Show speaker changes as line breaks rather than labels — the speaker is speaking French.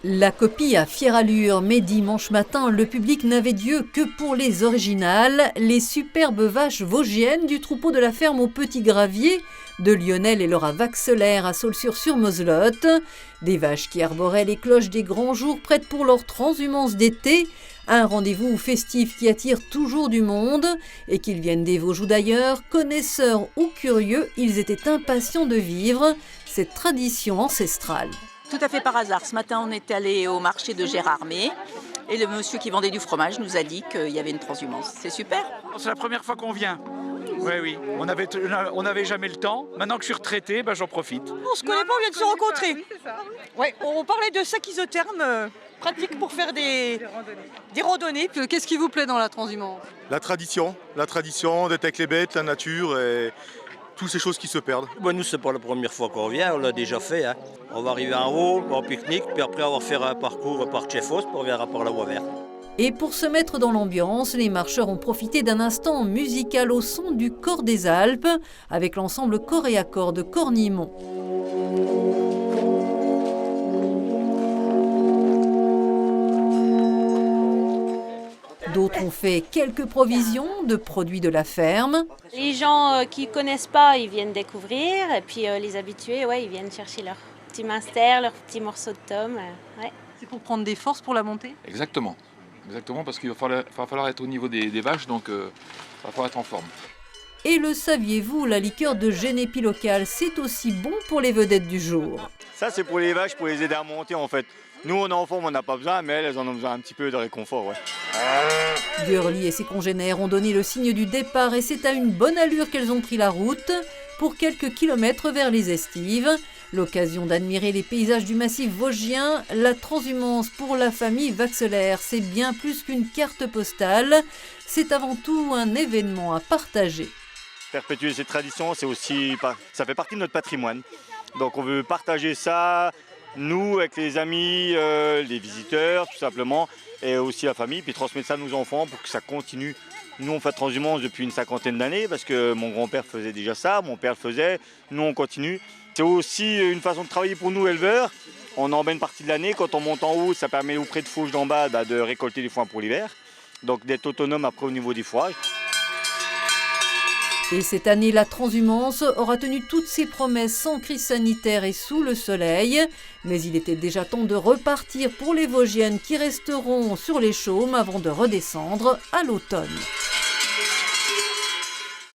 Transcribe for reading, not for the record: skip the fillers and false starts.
La copie a fière allure, mais dimanche matin, le public n'avait d'yeux que pour les originales, les superbes vaches vosgiennes du troupeau de la ferme au Petit Gravier, de Lionel et Laura Vaxelaire à Saulxures-sur-Moselotte. Des vaches qui arboraient les cloches des grands jours prêtes pour leur transhumance d'été. Un rendez-vous festif qui attire toujours du monde. Et qu'ils viennent des Vosges ou d'ailleurs, connaisseurs ou curieux, ils étaient impatients de vivre cette tradition ancestrale.
Tout à fait par hasard. Ce matin, on est allé au marché de Gérardmer et le monsieur qui vendait du fromage nous a dit qu'il y avait une transhumance. C'est super.
C'est la première fois qu'on vient. Oui. On n'avait jamais le temps. Maintenant que je suis retraité, j'en profite.
On se connaît pas, on vient de se rencontrer. Ouais, on parlait de sac isotherme pratique pour faire des randonnées.
Qu'est-ce qui vous plaît dans la transhumance?
La tradition d'être avec les bêtes, la nature et toutes ces choses qui se perdent.
Nous, c'est pas la première fois qu'on vient, on l'a déjà fait. On va arriver en haut, en pique-nique, puis après on va faire un parcours par Tchefos, puis on reviendra par la voie verte.
Et pour se mettre dans l'ambiance, les marcheurs ont profité d'un instant musical au son du Cor des Alpes, avec l'ensemble Corps et Accords de Cornimont. D'autres ont fait quelques provisions de produits de la ferme.
Les gens qui ne connaissent pas, ils viennent découvrir. Et puis les habitués, ils viennent chercher leur petit minster, leur petit morceau de tome.
C'est pour prendre des forces pour la montée?
Exactement, parce qu'il va falloir être au niveau des vaches, donc il va falloir être en forme.
Et le saviez-vous, la liqueur de Genépi locale, c'est aussi bon pour les vedettes du jour.
Ça, c'est pour les vaches, pour les aider à monter en fait. Nous, on est en forme, on n'a pas besoin, mais elles en ont besoin un petit peu de réconfort.
Gurli et ses congénères ont donné le signe du départ et c'est à une bonne allure qu'elles ont pris la route pour quelques kilomètres vers les estives. L'occasion d'admirer les paysages du massif vosgien, la transhumance pour la famille Vaxelaire, c'est bien plus qu'une carte postale, c'est avant tout un événement à partager.
Perpétuer ces traditions, ça fait partie de notre patrimoine. Donc on veut partager ça, nous, avec les amis, les visiteurs, tout simplement, et aussi la famille, puis transmettre ça à nos enfants pour que ça continue. Nous, on fait transhumance depuis une 50aine d'années, parce que mon grand-père faisait déjà ça, mon père le faisait, nous, on continue. C'est aussi une façon de travailler pour nous, éleveurs. On en met une partie de l'année. Quand on monte en haut, ça permet auprès de Fauges d'en bas de récolter les foins pour l'hiver, donc d'être autonome après au niveau des fourrages.
Et cette année, la transhumance aura tenu toutes ses promesses sans crise sanitaire et sous le soleil. Mais il était déjà temps de repartir pour les Vosgiennes qui resteront sur les chaumes avant de redescendre à l'automne.